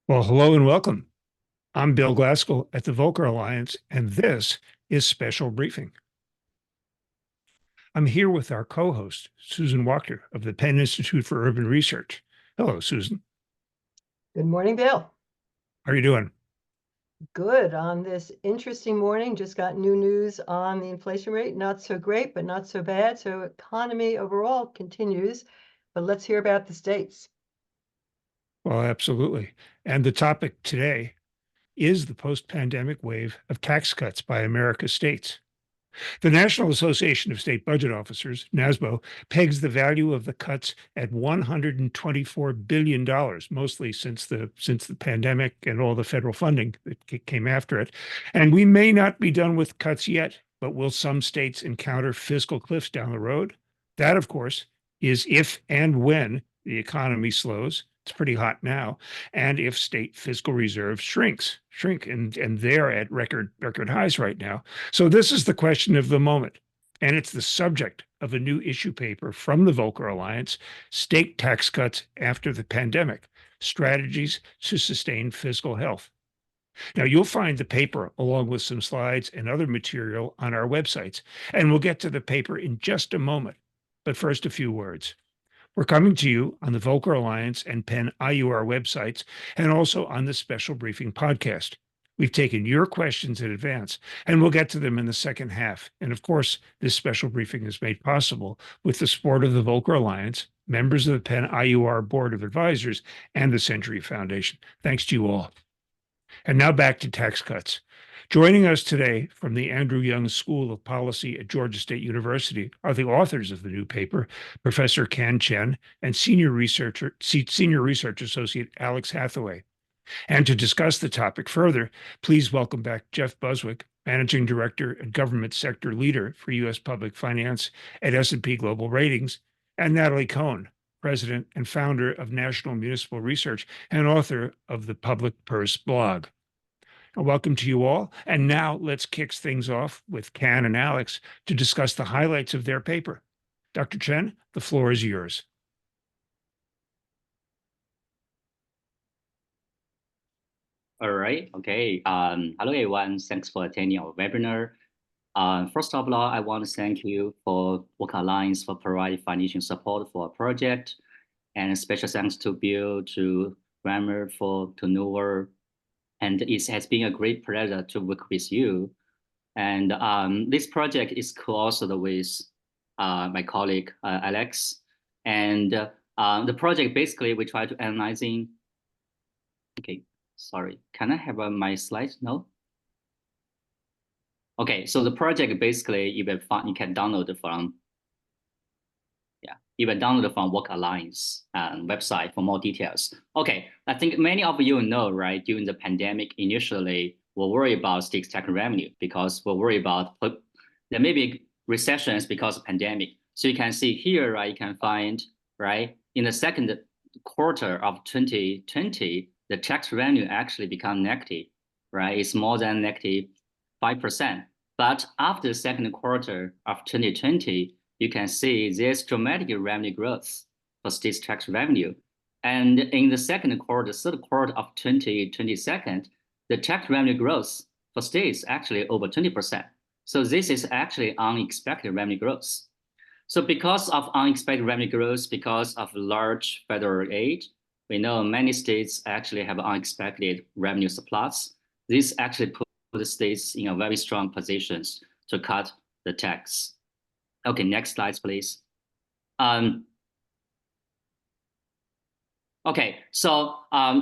Well, hello and welcome. I'm Bill Glaskell at the Volcker Alliance, and this is Special Briefing. I'm here with our co-host, Susan Walker of the Penn Institute for Urban Research. Hello, Susan. Good morning, Bill. How are you doing? Good on this interesting morning. Just got new news on the inflation rate. Not so great, but not so bad. So economy overall continues. But let's hear about the states. Well, absolutely. And the topic today is the post-pandemic wave of tax cuts by America's states. The National Association of State Budget Officers, NASBO, pegs the value of the cuts at $124 billion, mostly since the pandemic and all the federal funding that came after it. And we may not be done with cuts yet, but will some states encounter fiscal cliffs down the road? That, of course, is if and when the economy slows. It's pretty hot now. And if state fiscal reserves shrink, and they're at record highs right now. So this is the question of the moment, and it's the subject of a new issue paper from the Volcker Alliance, State Tax Cuts After the Pandemic, Strategies to Sustain Fiscal Health. Now, you'll find the paper along with some slides and other material on our websites, and we'll get to the paper in just a moment. But first, a few words. We're coming to you on the Volcker Alliance and Penn IUR websites, and also on the Special Briefing podcast. We've taken your questions in advance, and we'll get to them in the second half. And of course, this special briefing is made possible with the support of the Volcker Alliance, members of the Penn IUR Board of Advisors, and the Century Foundation. Thanks to you all. And now back to tax cuts. Joining us today from the Andrew Young School of Policy at Georgia State University are the authors of the new paper, Professor Chen and Senior Research Associate Alex Hathaway. And to discuss the topic further, please welcome back Jeff Buswick, Managing Director and Government Sector Leader for U.S. Public Finance at S&P Global Ratings, and Natalie Cohen, President and founder of National Municipal Research and author of the Public Purse blog. Welcome to you all. And now let's kick things off with Ken and Alex to discuss the highlights of their paper. Dr. Chen, the floor is yours. All right. Okay. Hello, everyone. Thanks for attending our webinar. First of all, I want to thank you for Volcker Alliance for providing financial support for our project. And a special thanks to Bill, to Grammar, to Noah. And it has been a great pleasure to work with you. And this project is co-authored with my colleague, Alex. And the project, basically, we try to analyzing. Okay, sorry. Can I have my slides? No? Okay, so the project, basically, you can download from Volcker Alliance website for more details. Okay, I think many of you know, right, during the pandemic, initially, we're worried about state tax revenue because we're worried about there may be recessions because of pandemic. So you can see here, right, you can find, right, in the second quarter of 2020, the tax revenue actually become negative, right? It's more than negative 5%. But after the second quarter of 2020, you can see there's dramatic revenue growth for state tax revenue. And in the third quarter of 2022, the tax revenue growth for states actually over 20%. So this is actually unexpected revenue growth. So because of unexpected revenue growth, because of large federal aid, we know many states actually have unexpected revenue surplus. This actually put the states in a very strong positions to cut the tax. Okay, next slides, please. Okay, so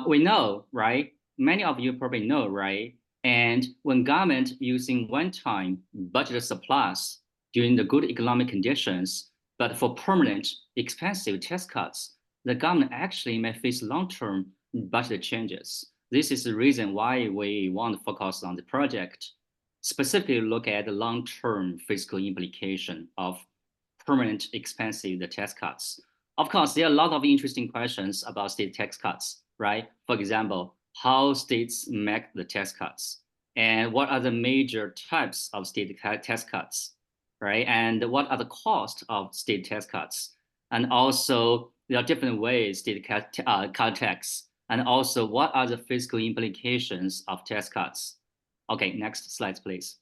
we know, right? Many of you probably know, right? And when government using one-time budget surplus during the good economic conditions, but for permanent expensive tax cuts, the government actually may face long-term budget changes. This is the reason why we want to focus on the project, specifically look at the long-term fiscal implication of permanent expensive tax cuts. Of course, there are a lot of interesting questions about state tax cuts, right? For example, how states make the tax cuts, and what are the major types of state tax cuts, right? And what are the costs of state tax cuts? And also, there are different ways state cut tax. And also, what are the fiscal implications of tax cuts? Okay, next slide, please.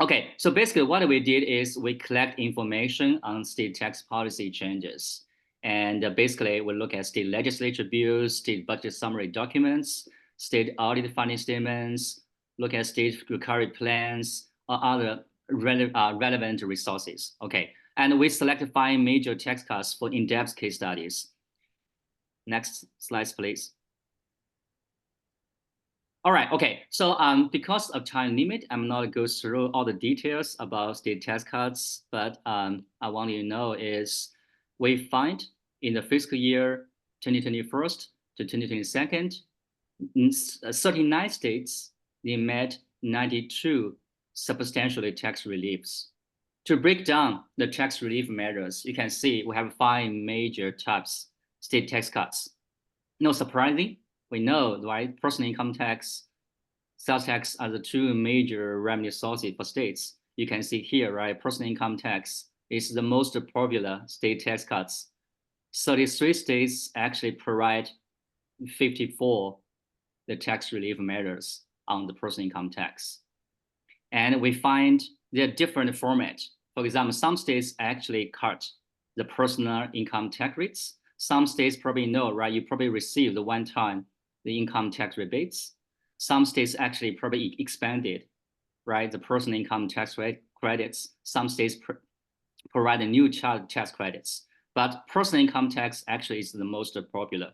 Okay, so basically what we did is we collect information on state tax policy changes. And basically we look at state legislature bills, state budget summary documents, state audit funding statements, look at state recovery plans, or other relevant resources. Okay, and we selected 5 major tax cuts for in-depth case studies. Next slide, please. All right, okay. So because of time limit, I'm not go through all the details about state tax cuts, but I want you to know is we find in the fiscal year 2021 to 2022, 39 states, they met 92 substantial tax reliefs. To break down the tax relief measures, you can see we have 5 major types state tax cuts. No surprising, we know, right? Personal income tax, sales tax are the 2 major revenue sources for states. You can see here, right? Personal income tax is the most popular state tax cuts. 33 states actually provide 54 the tax relief measures on the personal income tax. And we find there are different formats. For example, some states actually cut the personal income tax rates. Some states probably know, right? You probably receive the one-time the income tax rebates. Some states actually probably expanded, right? The personal income tax credits. Some states provide a new child tax credits. But personal income tax actually is the most popular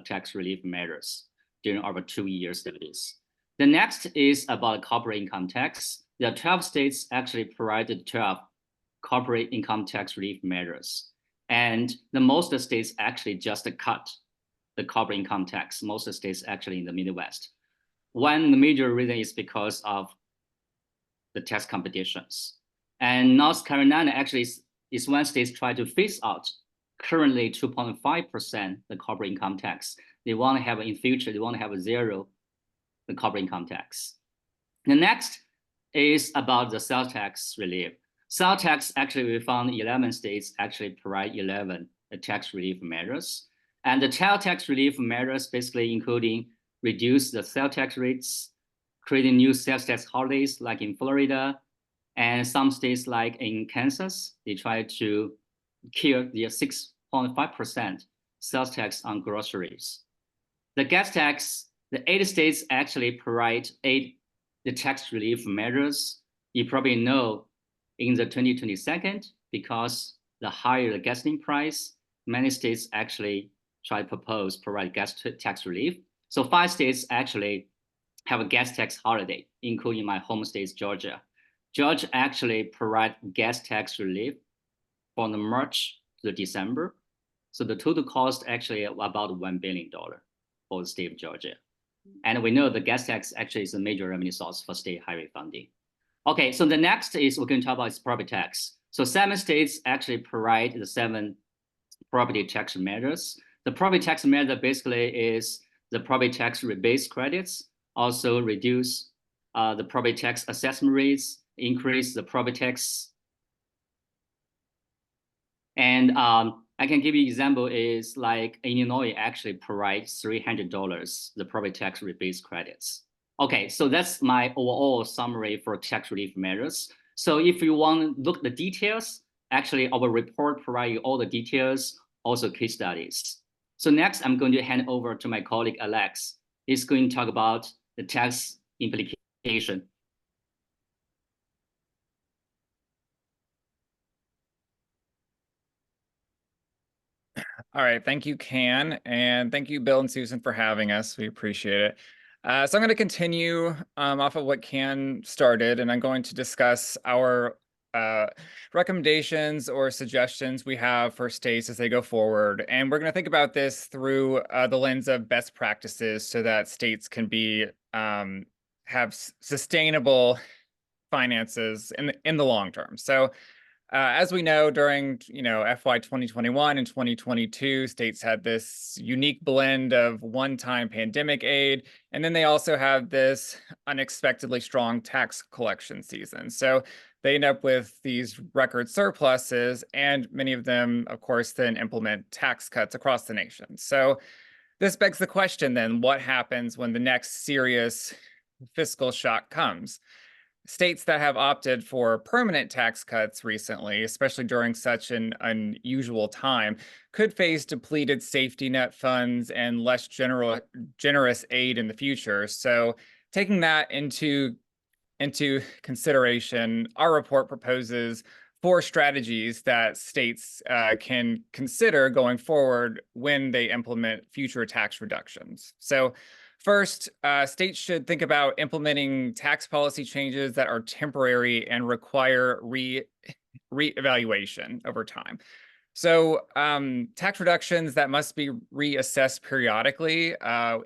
tax relief measures during our 2-year studies. The next is about corporate income tax. There are 12 states actually provided 12 corporate income tax relief measures. And the most states actually just cut the corporate income tax. Most states actually in the Midwest. One major reason is because of the tax competitions. And North Carolina actually is one state try to phase out currently 2.5% the corporate income tax. They want to have in future, they want to have a 0 the corporate income tax. The next is about the sales tax relief. Sales tax, actually, we found 11 states actually provide 11 tax relief measures. And the child tax relief measures basically including reduce the sales tax rates, creating new sales tax holidays like in Florida, and some states like in Kansas, they try to kill the 6.5% sales tax on groceries. The gas tax, the 8 states actually provide the tax relief measures. You probably know in the 2022, because the higher the gasoline price, many states actually try to provide gas tax relief. So 5 states actually have a gas tax holiday, including my home state, Georgia. Georgia actually provide gas tax relief from the March to December. So the total cost actually about $1 billion for the state of Georgia. And we know the gas tax actually is a major revenue source for state highway funding. Okay, so the next is we're going to talk about is property tax. So 7 states actually provide the 7 property tax measures. The property tax measure basically is the property tax rebate credits, also reduce the property tax assessment rates, increase the property tax. And I can give you an example is like Illinois actually provides $300 the property tax rebate credits. Okay, so that's my overall summary for tax relief measures. So if you want to look at the details, actually our report provides you all the details, also case studies. So next, I'm going to hand over to my colleague, Alex. He's going to talk about the tax implication. All right, thank you, Can, and thank you, Bill and Susan, for having us. We appreciate it. So I'm going to continue off of what Can started, and I'm going to discuss our recommendations or suggestions we have for states as they go forward. And we're going to think about this through the lens of best practices so that states can be have sustainable finances in the long term. So as we know, during FY 2021 and 2022, states had this unique blend of one-time pandemic aid, and then they also have this unexpectedly strong tax collection season. So they end up with these record surpluses, and many of them, of course, then implement tax cuts across the nation. So this begs the question then, what happens when the next serious fiscal shock comes? States that have opted for permanent tax cuts recently, especially during such an unusual time, could face depleted safety net funds and less generous aid in the future. So taking that into consideration, our report proposes 4 strategies that states can consider going forward when they implement future tax reductions. So first, states should think about implementing tax policy changes that are temporary and require reevaluation over time. So tax reductions that must be reassessed periodically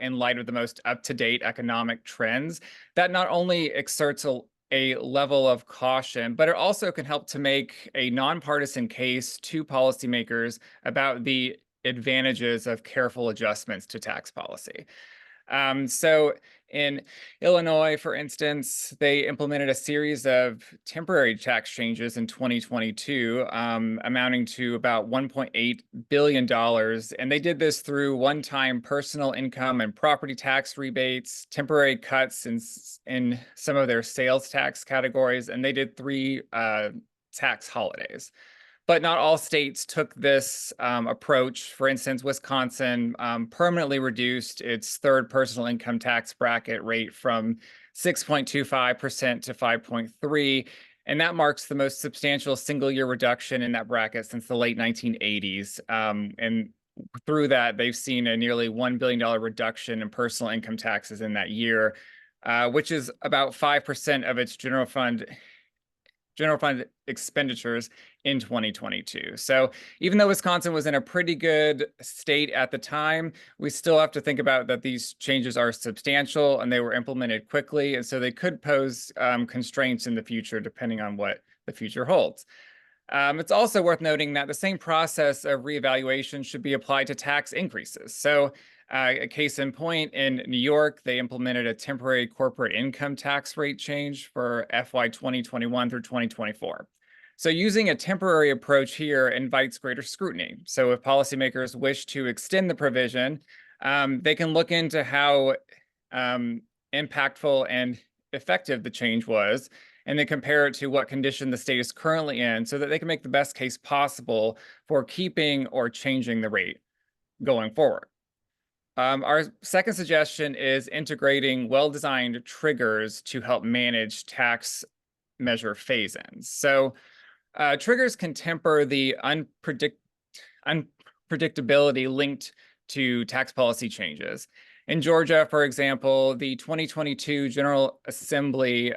in light of the most up-to-date economic trends, that not only exerts a level of caution, but it also can help to make a nonpartisan case to policymakers about the advantages of careful adjustments to tax policy. So in Illinois, for instance, they implemented a series of temporary tax changes in 2022, amounting to about $1.8 billion. And they did this through one-time personal income and property tax rebates, temporary cuts in some of their sales tax categories, and they did 3 tax holidays. But not all states took this approach. For instance, Wisconsin permanently reduced its third personal income tax bracket rate from 6.25% to 5.3%. And that marks the most substantial single-year reduction in that bracket since the late 1980s. And through that, they've seen a nearly $1 billion reduction in personal income taxes in that year, which is about 5% of its general fund expenditures in 2022. So even though Wisconsin was in a pretty good state at the time, we still have to think about that these changes are substantial and they were implemented quickly. And so they could pose constraints in the future, depending on what the future holds. It's also worth noting that the same process of reevaluation should be applied to tax increases. So a case in point, in New York, they implemented a temporary corporate income tax rate change for FY 2021 through 2024. So using a temporary approach here invites greater scrutiny. So if policymakers wish to extend the provision, they can look into how impactful and effective the change was, and then compare it to what condition the state is currently in so that they can make the best case possible for keeping or changing the rate going forward. Our second suggestion is integrating well-designed triggers to help manage tax measure phase-ins. So triggers can temper the unpredictability linked to tax policy changes. In Georgia, for example, the 2022 General Assembly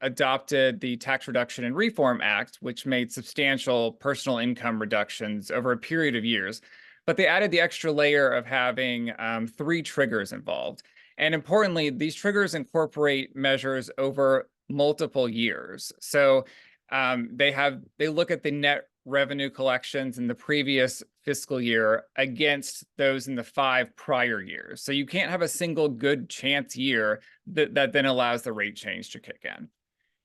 adopted the Tax Reduction and Reform Act, which made substantial personal income reductions over a period of years. But they added the extra layer of having 3 triggers involved. And importantly, these triggers incorporate measures over multiple years. So they look at the net revenue collections in the previous fiscal year against those in the 5 prior years. So you can't have a single good chance year that then allows the rate change to kick in.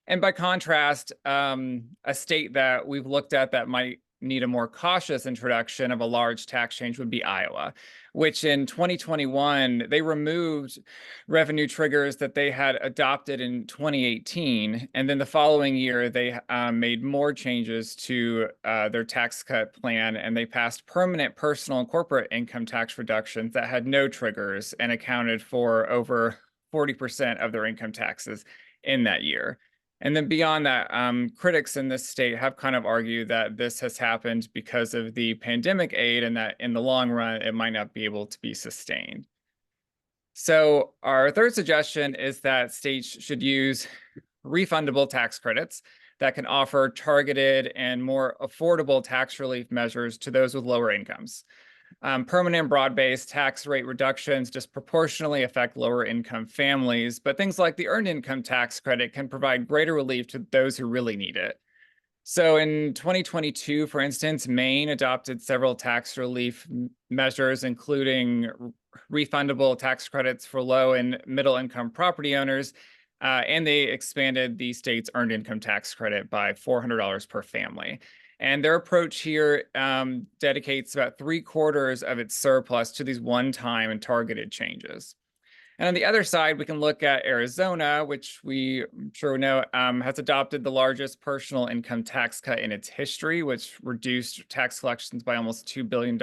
And by contrast, a state that we've looked at that might need a more cautious introduction of a large tax change would be Iowa, which in 2021, they removed revenue triggers that they had adopted in 2018. And then the following year, they made more changes to their tax cut plan, and they passed permanent personal and corporate income tax reductions that had no triggers and accounted for over 40% of their income taxes in that year. And then beyond that, critics in this state have kind of argued that this has happened because of the pandemic aid and that in the long run, it might not be able to be sustained. So our third suggestion is that states should use refundable tax credits that can offer targeted and more affordable tax relief measures to those with lower incomes. Permanent broad-based tax rate reductions disproportionately affect lower income families, but things like the earned income tax credit can provide greater relief to those who really need it. So in 2022, for instance, Maine adopted several tax relief measures, including refundable tax credits for low and middle income property owners, and they expanded the state's earned income tax credit by $400 per family. And their approach here dedicates about 3/4 of its surplus to these one-time and targeted changes. And on the other side, we can look at Arizona, which I'm sure we know has adopted the largest personal income tax cut in its history, which reduced tax collections by almost $2 billion.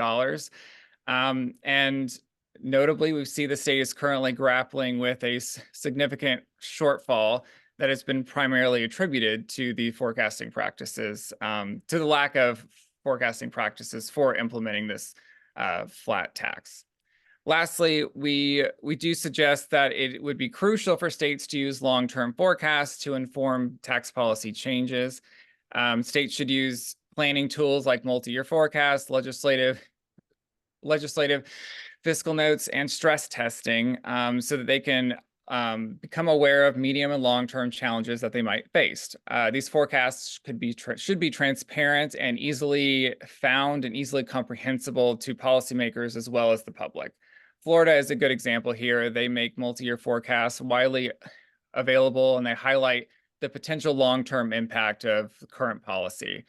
And notably, we see the state is currently grappling with a significant shortfall that has been primarily attributed to the forecasting practices, to the lack of forecasting practices for implementing this flat tax. Lastly, we do suggest that it would be crucial for states to use long-term forecasts to inform tax policy changes. States should use planning tools like multi-year forecasts, legislative fiscal notes, and stress testing so that they can become aware of medium and long-term challenges that they might face. These forecasts should be transparent and easily found and easily comprehensible to policymakers as well as the public. Florida is a good example here. They make multi-year forecasts widely available, and they highlight the potential long-term impact of current policy.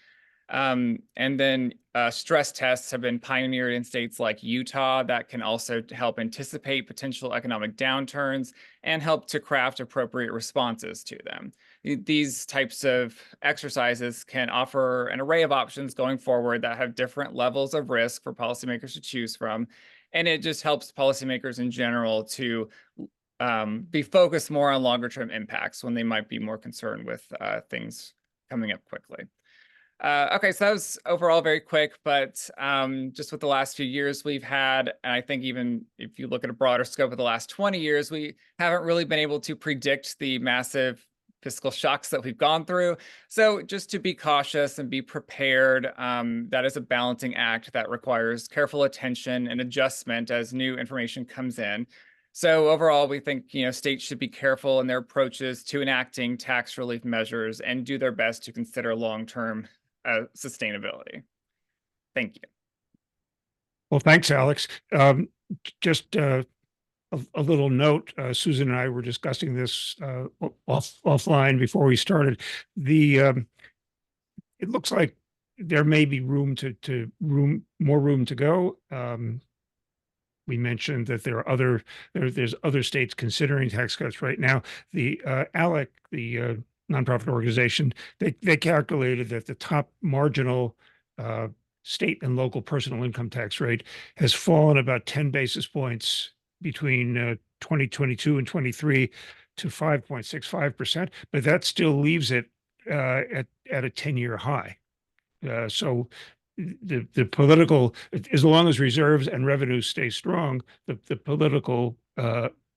And then stress tests have been pioneered in states like Utah that can also help anticipate potential economic downturns and help to craft appropriate responses to them. These types of exercises can offer an array of options going forward that have different levels of risk for policymakers to choose from. And it just helps policymakers in general to be focused more on longer term impacts when they might be more concerned with things coming up quickly. Okay, so that was overall very quick, but just with the last few years we've had, and I think even if you look at a broader scope of the last 20 years, we haven't really been able to predict the massive fiscal shocks that we've gone through. So just to be cautious and be prepared, that is a balancing act that requires careful attention and adjustment as new information comes in. So overall, we think states should be careful in their approaches to enacting tax relief measures and do their best to consider long-term sustainability. Thank you. Well, thanks, Alex. Just a little note, Susan and I were discussing this offline before we started. It looks like there may be more room to go. We mentioned that there's other states considering tax cuts right now. The ALEC, the nonprofit organization, they calculated that the top marginal state and local personal income tax rate has fallen about 10 basis points between 2022 and 23 to 5.65%, but that still leaves it at a 10-year high. So the political, as long as reserves and revenues stay strong, the political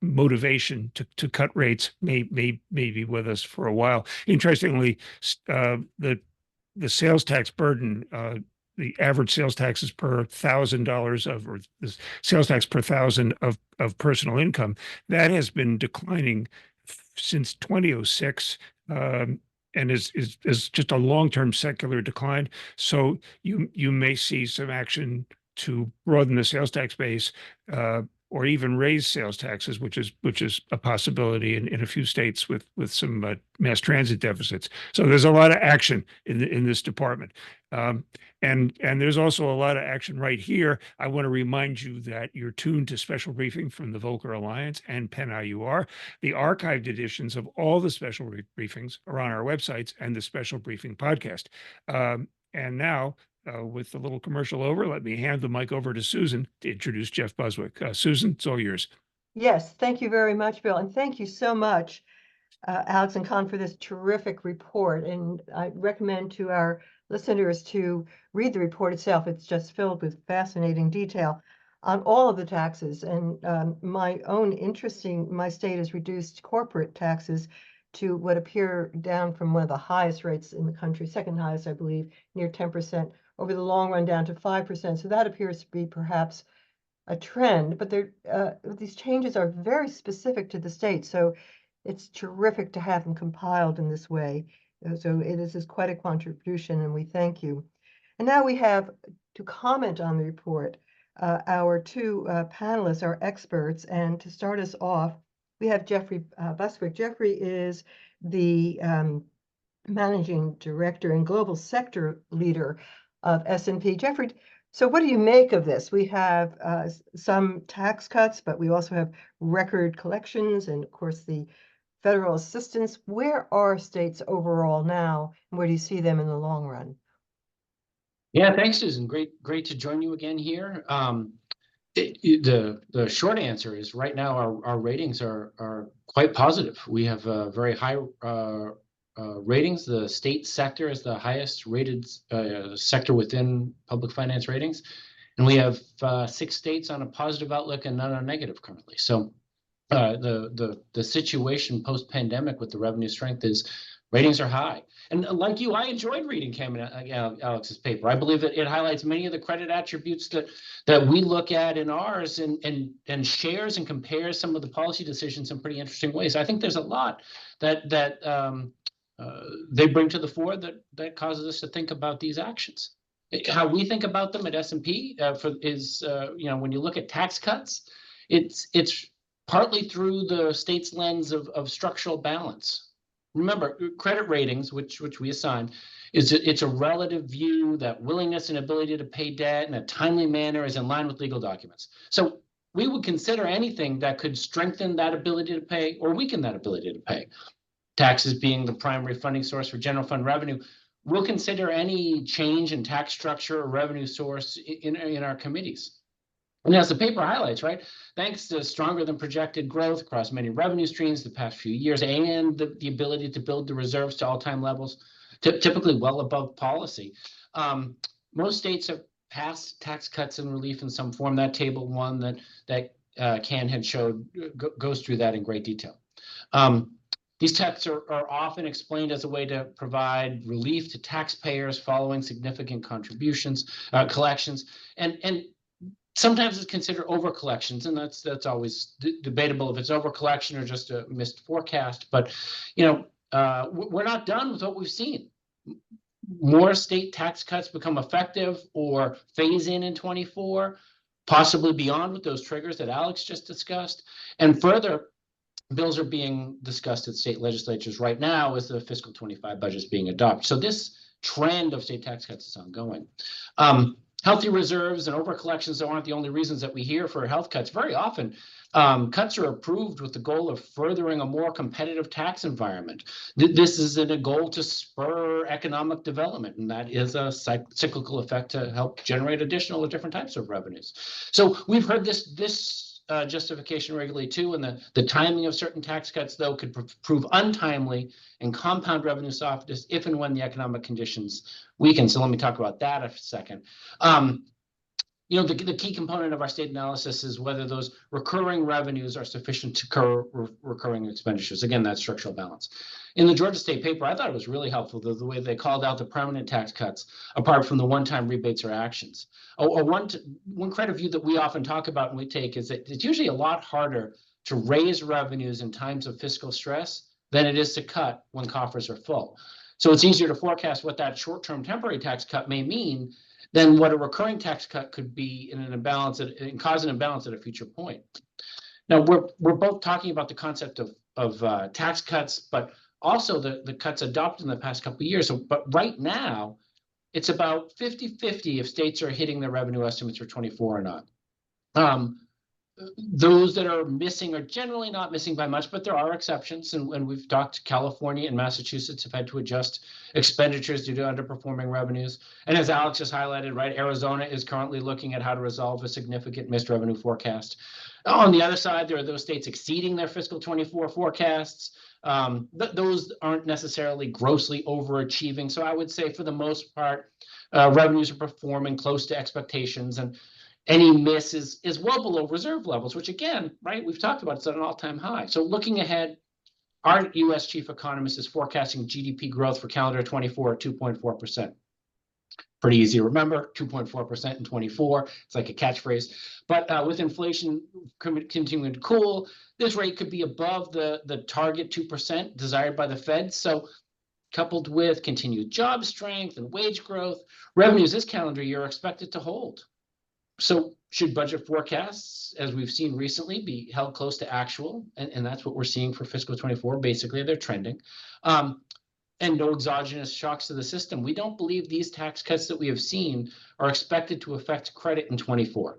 motivation to cut rates may be with us for a while. Interestingly, the sales tax burden, the average sales taxes per $1,000 or the sales tax per thousand of personal income, that has been declining since 2006. And is just a long-term secular decline. So you may see some action to broaden the sales tax base, or even raise sales taxes, which is a possibility in a few states with some mass transit deficits. So there's a lot of action in this department, and there's also a lot of action right here. I want to remind you that you're tuned to special briefing from the Volcker Alliance and Penn IUR. The archived editions of all the special briefings are on our websites and the special briefing podcast. And now, with the little commercial over, let me hand the mic over to Susan to introduce Jeff Buswick. Susan, it's all yours. Yes, thank you very much, Bill. And thank you so much, Alex and Con, for this terrific report. And I recommend to our listeners to read the report itself. It's just filled with fascinating detail on all of the taxes. And my state has reduced corporate taxes to what appear down from one of the highest rates in the country, second highest, I believe, near 10%, over the long run down to 5%. So that appears to be perhaps a trend, but these changes are very specific to the state. So it's terrific to have them compiled in this way. So this is quite a contribution, and we thank you. And now we have to comment on the report our two panelists, our experts. And to start us off, we have Geoffrey Buswick. Geoffrey is the Managing Director and Global Sector Leader of S&P. Geoffrey, so what do you make of this? We have some tax cuts, but we also have record collections and, of course, the federal assistance. Where are states overall now, and where do you see them in the long run? Yeah, thanks, Susan. Great to join you again here. The short answer is right now our ratings are quite positive. We have very high ratings. The state sector is the highest rated sector within public finance ratings, and we have 6 states on a positive outlook and none on negative currently. So the situation post-pandemic with the revenue strength is ratings are high. And like you, I enjoyed reading Alex's paper. I believe that it highlights many of the credit attributes that we look at in ours and shares and compares some of the policy decisions in pretty interesting ways. I think there's a lot that they bring to the fore that causes us to think about these actions. How we think about them at S&P is when you look at tax cuts, it's partly through the state's lens of structural balance. Remember, credit ratings, which we assign, it's a relative view that willingness and ability to pay debt in a timely manner is in line with legal documents. So we would consider anything that could strengthen that ability to pay or weaken that ability to pay. Taxes being the primary funding source for general fund revenue, we'll consider any change in tax structure or revenue source in our committees. And as the paper highlights, right, thanks to stronger than projected growth across many revenue streams the past few years and the ability to build the reserves to all-time levels, typically well above policy, most states have passed tax cuts and relief in some form. That table 1 that Ken had showed goes through that in great detail. These cuts are often explained as a way to provide relief to taxpayers following significant collections, and sometimes it's considered over collections, and that's always debatable if it's over collection or just a missed forecast. But we're not done with what we've seen. More state tax cuts become effective or phase in 24, possibly beyond with those triggers that Alex just discussed. And further, bills are being discussed at state legislatures right now as the fiscal 25 budget is being adopted. So this trend of state tax cuts is ongoing. Healthy reserves and overcollections aren't the only reasons that we hear for health cuts. Very often, cuts are approved with the goal of furthering a more competitive tax environment. This is in a goal to spur economic development, and that is a cyclical effect to help generate additional or different types of revenues. So we've heard this justification regularly too, and the timing of certain tax cuts, though, could prove untimely and compound revenue softness if and when the economic conditions weaken. So let me talk about that a second. The key component of our state analysis is whether those recurring revenues are sufficient to cover recurring expenditures. Again, that's structural balance. In the Georgia State paper, I thought it was really helpful the way they called out the permanent tax cuts apart from the one-time rebates or actions. One credit view that we often talk about and we take is that it's usually a lot harder to raise revenues in times of fiscal stress than it is to cut when coffers are full. So it's easier to forecast what that short-term temporary tax cut may mean than what a recurring tax cut could be in an imbalance and cause an imbalance at a future point. Now, we're both talking about the concept of tax cuts, but also the cuts adopted in the past couple of years. But right now, it's about 50-50 if states are hitting their revenue estimates for 24 or not. Those that are missing are generally not missing by much, but there are exceptions. And we've talked, California and Massachusetts have had to adjust expenditures due to underperforming revenues. And as Alex just highlighted, right, Arizona is currently looking at how to resolve a significant missed revenue forecast. On the other side, there are those states exceeding their fiscal 24 forecasts. Those aren't necessarily grossly overachieving. So I would say for the most part, revenues are performing close to expectations, and any miss is well below reserve levels, which again, right, we've talked about, it's at an all-time high. So looking ahead, our U.S. chief economist is forecasting GDP growth for calendar 24 at 2.4%. Pretty easy to remember, 2.4% in 24. It's like a catchphrase. But with inflation continuing to cool, this rate could be above the target 2% desired by the Fed. So coupled with continued job strength and wage growth, revenues this calendar year are expected to hold. So should budget forecasts, as we've seen recently, be held close to actual? And that's what we're seeing for fiscal 24. Basically, they're trending. and no exogenous shocks to the system, we don't believe these tax cuts that we have seen are expected to affect credit in 24.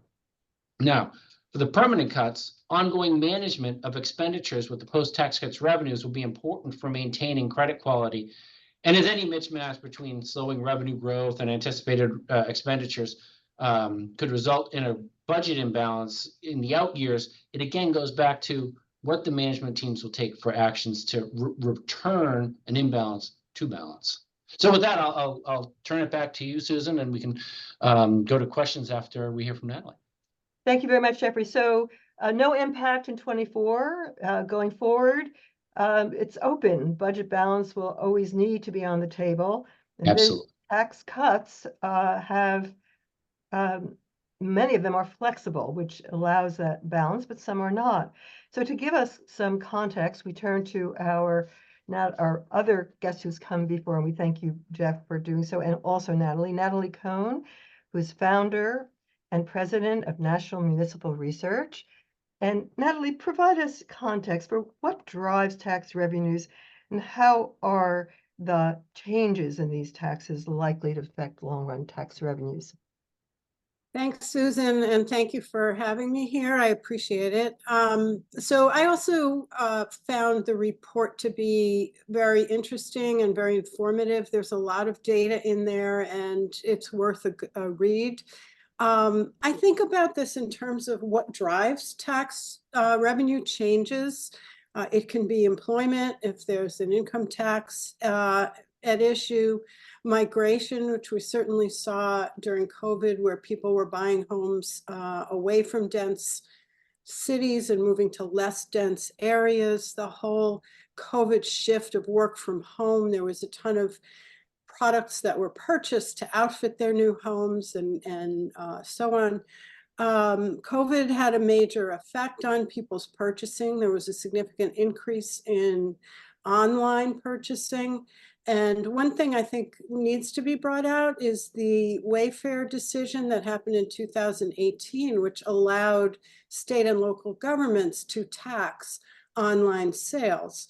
Now, for the permanent cuts, ongoing management of expenditures with the post-tax cuts revenues will be important for maintaining credit quality. And as any mismatch between slowing revenue growth and anticipated expenditures could result in a budget imbalance in the out years, it again goes back to what the management teams will take for actions to return an imbalance to balance. So with that, I'll turn it back to you, Susan, and we can go to questions after we hear from Natalie. Thank you very much, Geoffrey. So no impact in 24 going forward. It's open. Budget balance will always need to be on the table. And Absolutely. tax cuts have, many of them are flexible, which allows that balance, but some are not. So to give us some context, we turn to our other guest who's come before, and we thank you, Jeff, for doing so, and also Natalie Cohen, who's founder and president of National Municipal Research. And Natalie, provide us context for what drives tax revenues and how are the changes in these taxes likely to affect long-run tax revenues? Thanks, Susan, and thank you for having me here. I appreciate it. So I also found the report to be very interesting and very informative. There's a lot of data in there, and it's worth a read. I think about this in terms of what drives tax revenue changes. It can be employment if there's an income tax at issue, migration, which we certainly saw during COVID, where people were buying homes away from dense cities and moving to less dense areas. The whole COVID shift of work from home, there was a ton of products that were purchased to outfit their new homes and so on. COVID had a major effect on people's purchasing. There was a significant increase in online purchasing. And one thing I think needs to be brought out is the Wayfair decision that happened in 2018, which allowed state and local governments to tax online sales.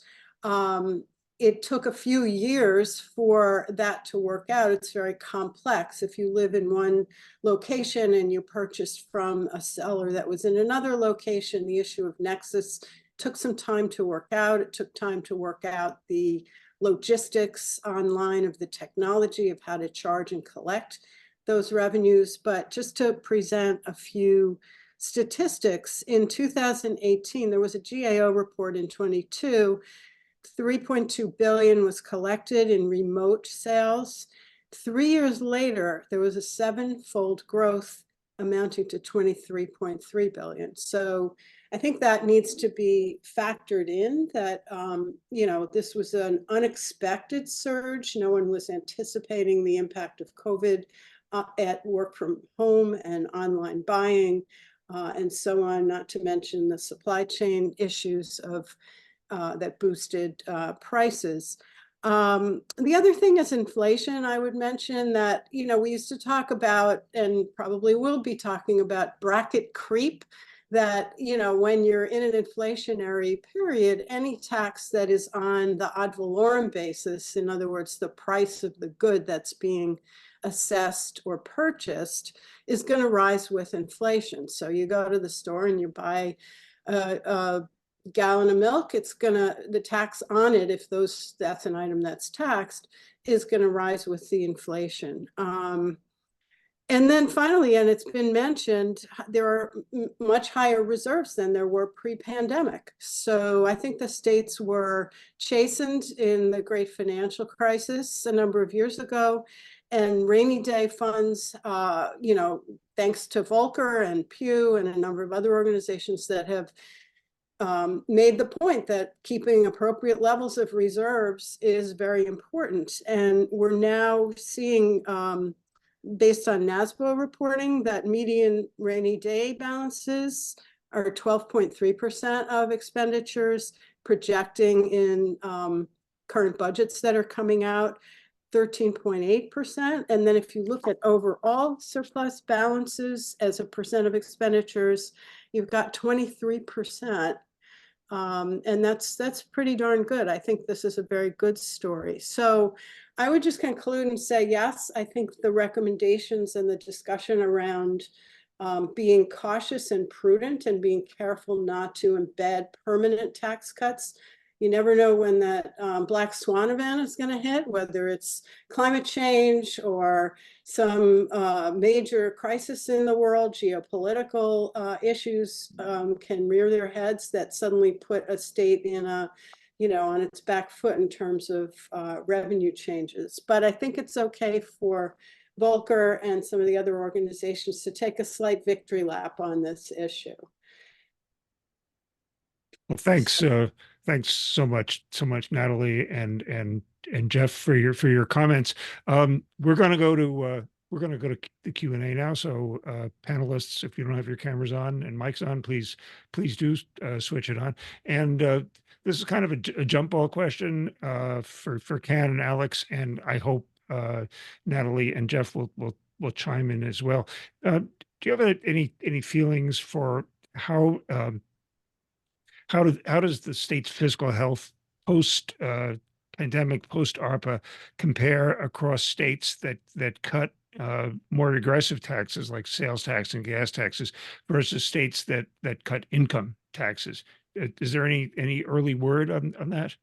It took a few years for that to work out. It's very complex. If you live in one location and you purchased from a seller that was in another location, the issue of nexus took some time to work out. It took time to work out the logistics online of the technology of how to charge and collect those revenues. But just to present a few statistics, in 2018, there was a GAO report in 22, 3.2 billion was collected in remote sales. 3 years later, there was a 7-fold growth amounting to 23.3 billion. So I think that needs to be factored in, that, you know, this was an unexpected surge. No one was anticipating the impact of COVID at work from home and online buying and so on, not to mention the supply chain issues of that boosted prices. The other thing is inflation. I would mention that, you know, we used to talk about, and probably will be talking about, bracket creep, that, you know, when you're in an inflationary period, any tax that is on the ad valorem basis, in other words, the price of the good that's being assessed or purchased, is going to rise with inflation. So you go to the store and you buy a gallon of milk, it's gonna, the tax on it, if that's an item that's taxed, is gonna rise with the inflation. And then finally, and it's been mentioned, there are much higher reserves than there were pre-pandemic. So I think the states were chastened in the great financial crisis a number of years ago, and rainy day funds, you know, thanks to Volcker and Pew and a number of other organizations that have made the point that keeping appropriate levels of reserves is very important. And we're now seeing, based on NASBO reporting, that median rainy day balances are 12.3% of expenditures, projecting in current budgets that are coming out 13.8%. And then if you look at overall surplus balances as a percent of expenditures, you've got 23%. And that's pretty darn good. I think this is a very good story. So I would just conclude and say, yes, I think the recommendations and the discussion around being cautious and prudent and being careful not to embed permanent tax cuts. You never know when that black swan event is going to hit, whether it's climate change or some major crisis in the world. Geopolitical issues can rear their heads that suddenly put a state in a, on its back foot in terms of revenue changes. But I think it's okay for Volcker and some of the other organizations to take a slight victory lap on this issue. Well, thanks. Thanks so much, Natalie and Jeff for your comments. We're going to go to the Q&A now. So panelists, if you don't have your cameras on and mics on, please do switch it on. And this is kind of a jump ball question for Ken and Alex, and I hope Natalie and Jeff will chime in as well. Do you have any feelings for how does the state's fiscal health post pandemic, post ARPA, compare across states that cut more aggressive taxes like sales tax and gas taxes versus states that cut income taxes? Is there any early word on that?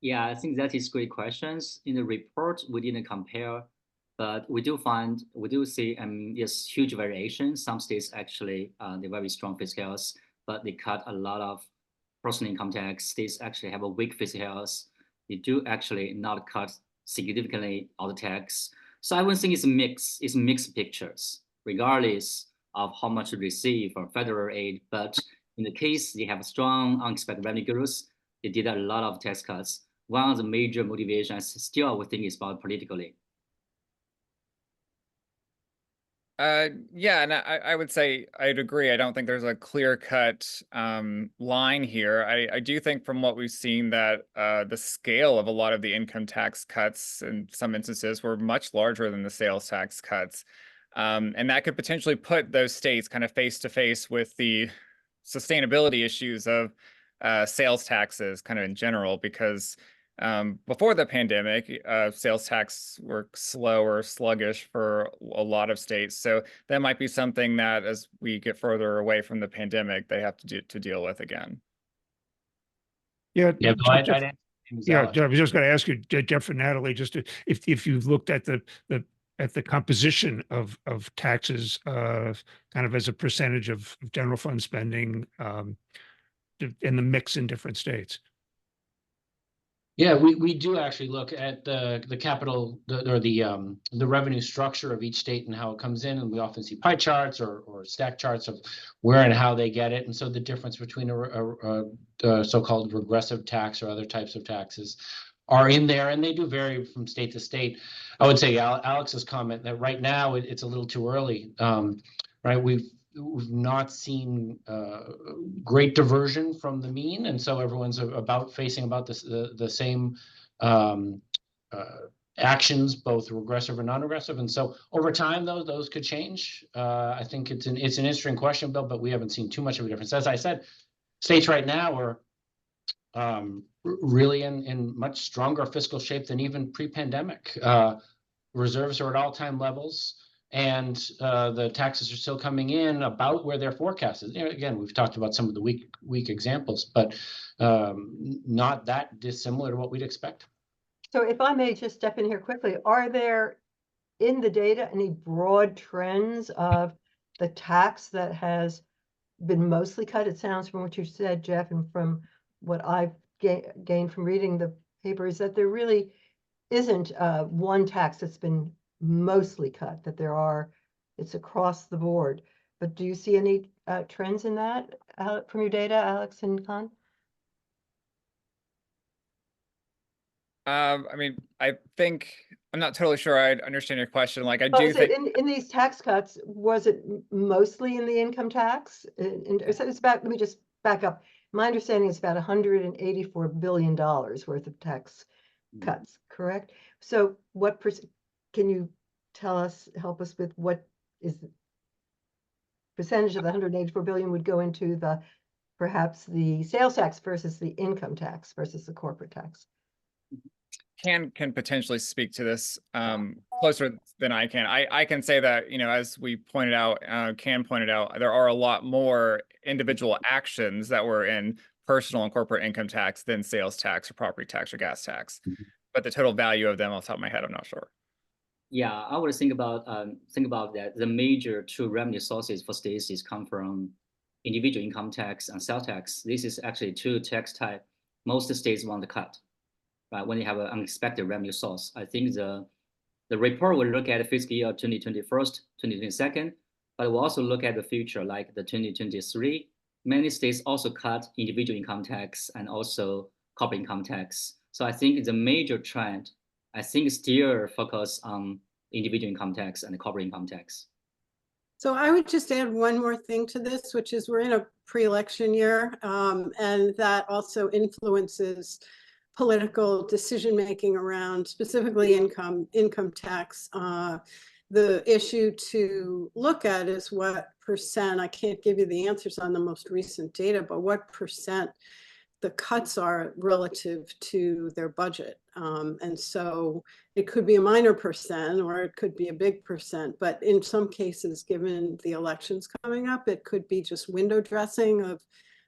Yeah, I think that is great questions. In the report, we didn't compare, but we do see yes, huge variation. Some states actually they're very strong fiscal health, but they cut a lot of personal income tax. States actually have a weak fiscal health. They do actually not cut significantly all the tax. So I would think it's a mix. It's mixed pictures, regardless of how much they receive from federal aid. But in the case they have strong unexpected revenue growth, they did a lot of tax cuts. One of the major motivations still I would think is about politically. Yeah, and I would say I'd agree. I don't think there's a clear-cut line here. I do think from what we've seen that the scale of a lot of the income tax cuts in some instances were much larger than the sales tax cuts. And that could potentially put those states kind of face to face with the sustainability issues of sales taxes kind of in general, because before the pandemic, sales tax were slow or sluggish for a lot of states. So that might be something that as we get further away from the pandemic, they have to deal with again. Yeah, Yeah, Jeff, I'd Jeff, answer yeah, Alex. Jeff, I was just going to ask you, Jeff and Natalie, just if you've looked at the composition of taxes, kind of as a percentage of general fund spending, and the mix in different states. Yeah, we do actually look at the capital or the revenue structure of each state and how it comes in, and we often see pie charts or stack charts of where and how they get it, and so the difference between a so-called regressive tax or other types of taxes are in there, and they do vary from state to state. I would say Alex's comment that right now it's a little too early, right? We've not seen great diversion from the mean, and so everyone's facing about the same actions, both regressive and non-regressive. And so over time, those could change. I think it's an interesting question, Bill, but we haven't seen too much of a difference. As I said, states right now are really in much stronger fiscal shape than even pre-pandemic. Reserves are at all-time levels. And the taxes are still coming in about where they're forecasted. Again, we've talked about some of the weak examples, but not that dissimilar to what we'd expect. So if I may just step in here quickly, are there in the data any broad trends of the tax that has been mostly cut? It sounds from what you said, Jeff, and from what I've gained from reading the paper is that there really isn't one tax that's been mostly cut, that it's across the board. But do you see any trends in that from your data, Alex and Con? I mean, I think I'm not totally sure I understand your question. Like, I Well, do think in these tax cuts, was it mostly in the income tax? So it's about, let me just back up. My understanding is about $184 billion worth of tax cuts, correct? So what can you help us with what is the percentage of the 184 billion would go into the perhaps the sales tax versus the income tax versus the corporate tax. Can potentially speak to this closer than I can. I can say that, you know, as we pointed out, Can pointed out, there are a lot more individual actions that were in personal and corporate income tax than sales tax or property tax or gas tax. But the total value of them off the top of my head, I'm not sure. Yeah, I would think about that. The major two revenue sources for states is come from individual income tax and sales tax. This is actually two tax type most states want to cut, right? When they have an unexpected revenue source. I think the report will look at fiscal year 2021, 2022, but we'll also look at the future, like the 2023. Many states also cut individual income tax and also corporate income tax. So I think the major trend, I think, still focus on individual income tax and corporate income tax. So I would just add one more thing to this, which is we're in a pre-election year, and that also influences political decision-making around specifically income tax. The issue to look at is what percent, I can't give you the answers on the most recent data, but what percent the cuts are relative to their budget. And so it could be a minor percent or it could be a big percent, but in some cases, given the elections coming up, it could be just window dressing of,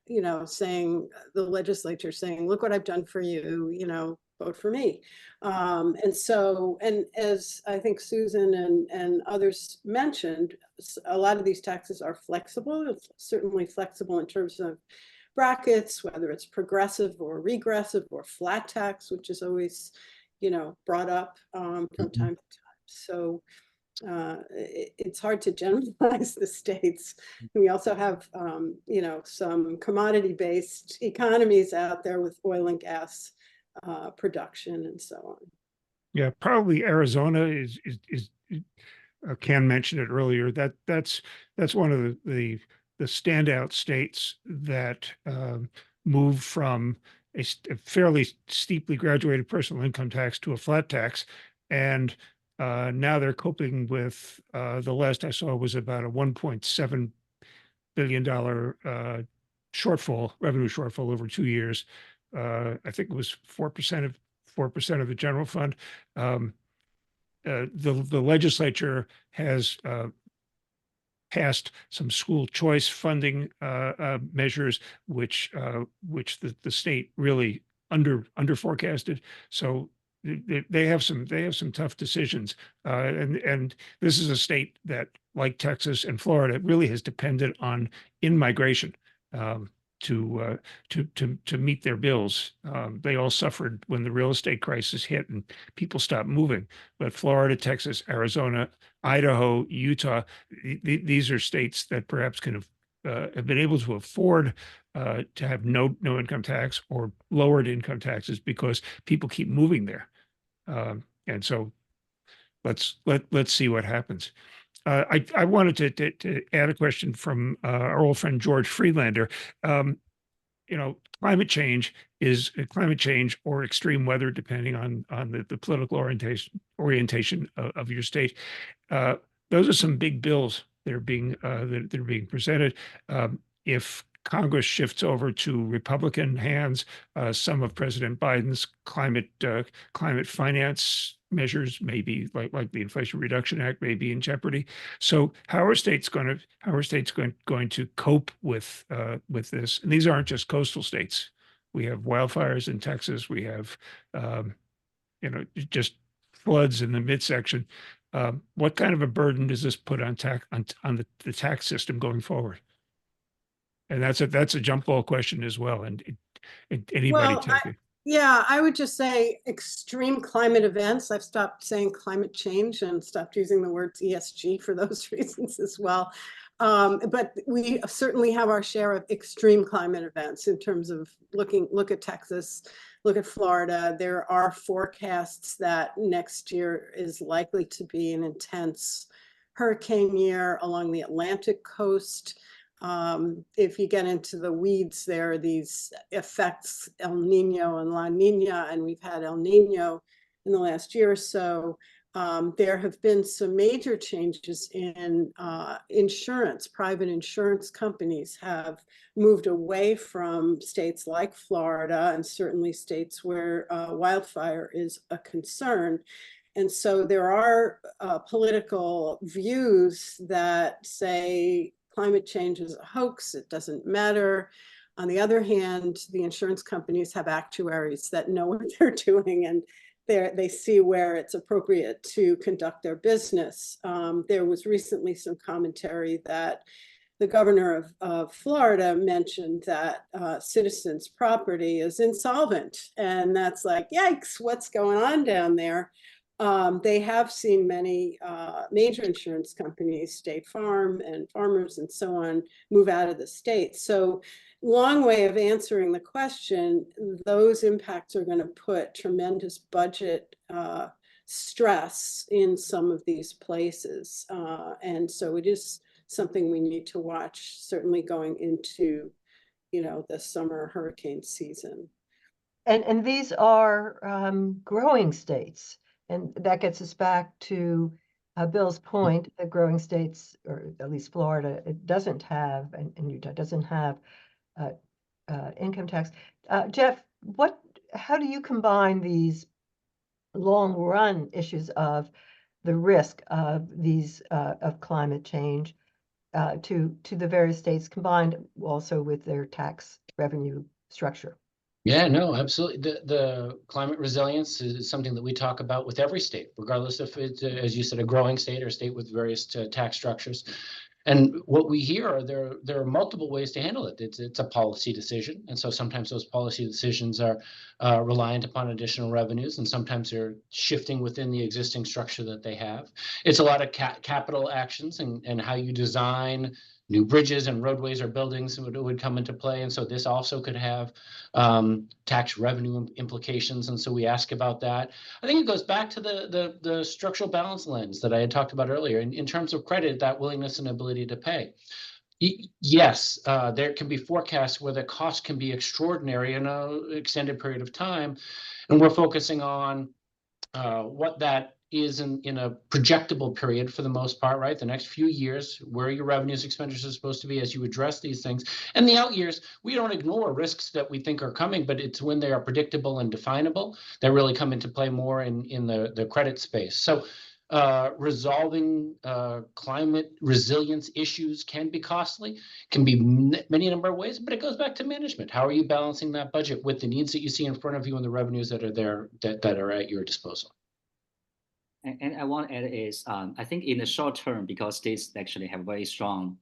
you know, saying, the legislature saying, look what I've done for you, you know, vote for me. And so, and as I think Susan and others mentioned, a lot of these taxes are flexible. It's certainly flexible in terms of brackets, whether it's progressive or regressive or flat tax, which is always, you know, brought up from time to time. So it's hard to generalize the states. We also have, you know, some commodity-based economies out there with oil and gas production and so on. Yeah, probably Arizona is Ken mentioned it earlier. That's one of the standout states that moved from a fairly steeply graduated personal income tax to a flat tax, and now they're coping with the last I saw was about a $1.7 billion revenue shortfall over 2 years. I think it was 4% of the general fund. The legislature has passed some school choice funding measures, which the state really under forecasted. So they have some tough decisions, and this is a state that, like Texas and Florida, really has depended on in-migration to meet their bills. They all suffered when the real estate crisis hit and people stopped moving. But Florida, Texas, Arizona, Idaho, Utah, these are states that perhaps have been able to afford to have no income tax or lowered income taxes because people keep moving there. And so let's see what happens. I wanted to add a question from our old friend George Friedlander. You know, climate change or extreme weather, depending on the political orientation of your state. Those are some big bills that are being presented. If Congress shifts over to Republican hands, some of President Biden's climate finance measures may be like the Inflation Reduction Act may be in jeopardy. So how are states going to cope with this? And these aren't just coastal states. We have wildfires in Texas. We have you know, just floods in the midsection. What kind of a burden does this put on the tax system going forward? And that's a jump ball question as well. And anybody take it. Yeah, I would just say extreme climate events. I've stopped saying climate change and stopped using the words ESG for those reasons as well. But we certainly have our share of extreme climate events in terms of look at Texas, look at Florida. There are forecasts that next year is likely to be an intense hurricane year along the Atlantic coast. If you get into the weeds, there are these effects, El Nino and La Nina, and we've had El Nino in the last year or so. there have been some major changes in insurance. Private insurance companies have moved away from states like Florida and certainly states where wildfire is a concern. And so there are political views that say climate change is a hoax, it doesn't matter. On the other hand, the insurance companies have actuaries that know what they're doing, and they see where it's appropriate to conduct their business. There was recently some commentary that the governor of Florida mentioned that Citizens Property is insolvent. And that's like, yikes, what's going on down there? They have seen many major insurance companies, State Farm and Farmers and so on, move out of the state. So long way of answering the question, those impacts are going to put tremendous budget stress in some of these places. And so it is something we need to watch, certainly going into, the summer hurricane season. And these are growing states. And that gets us back to Bill's point that growing states, or at least Florida, it doesn't have, and Utah doesn't have income tax. Jeff, how do you combine these long run issues of the risk of these of climate change to the various states, combined also with their tax revenue structure? Yeah, no, absolutely. The climate resilience is something that we talk about with every state, regardless if it's, as you said, a growing state or a state with various tax structures. And what we hear are there are multiple ways to handle it. It's a policy decision, and so sometimes those policy decisions are reliant upon additional revenues, and sometimes they're shifting within the existing structure that they have. It's a lot of capital actions and how you design new bridges and roadways or buildings would come into play. And so this also could have tax revenue implications. And so we ask about that. I think it goes back to the structural balance lens that I had talked about earlier. In terms of credit, that willingness and ability to pay. Yes, there can be forecasts where the cost can be extraordinary in an extended period of time. And we're focusing on what that is in a projectable period for the most part, right? The next few years, where your revenues, expenditures are supposed to be as you address these things. And the out years, we don't ignore risks that we think are coming, but it's when they are predictable and definable that really come into play more in the credit space. So resolving climate resilience issues can be costly, can be many number of ways, but it goes back to management. How are you balancing that budget with the needs that you see in front of you and the revenues that are there that are at your disposal? And I want to add is, I think in the short term, because states actually have very strong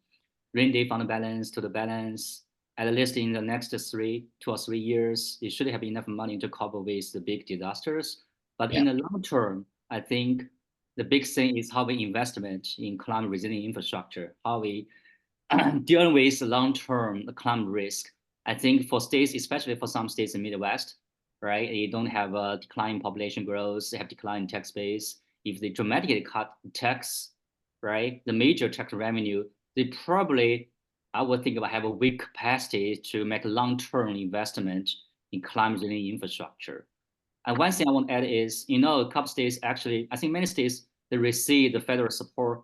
rainy day fund balance to the balance, at least in the next 2 or 3 years, it should have enough money to cover with the big disasters. But in the long term, I think the big thing is how we investment in climate resilient infrastructure, how we deal with the long-term climate risk. I think for states, especially for some states in the Midwest, right, you don't have a declining population growth, they have declining tax base. If they dramatically cut tax, right, the major tax revenue, they probably, I would think, have a weak capacity to make long-term investment in climate resilient infrastructure. And one thing I want to add is, a couple states actually, I think many states, they receive the federal support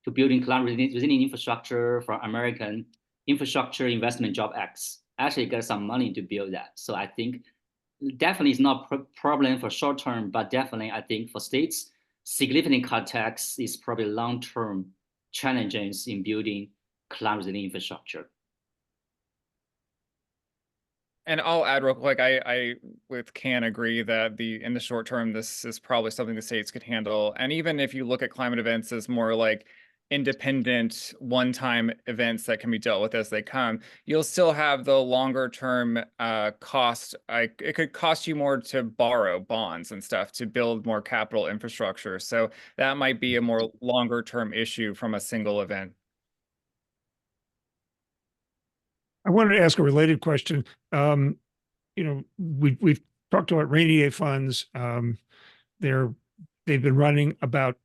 to building climate resilient infrastructure from American Infrastructure Investment Job Acts. Actually get some money to build that. So I think definitely it's not a problem for short term, but definitely I think for states, significant cut tax is probably long-term challenges in building climate resilient infrastructure. And I'll add real quick, I with Can agree that in the short term, this is probably something the states could handle. And even if you look at climate events as more like independent one-time events that can be dealt with as they come, you'll still have the longer term cost. It could cost you more to borrow bonds and stuff to build more capital infrastructure. So that might be a more longer term issue from a single event. I wanted to ask a related question. We've talked about rainy day funds. They've been running about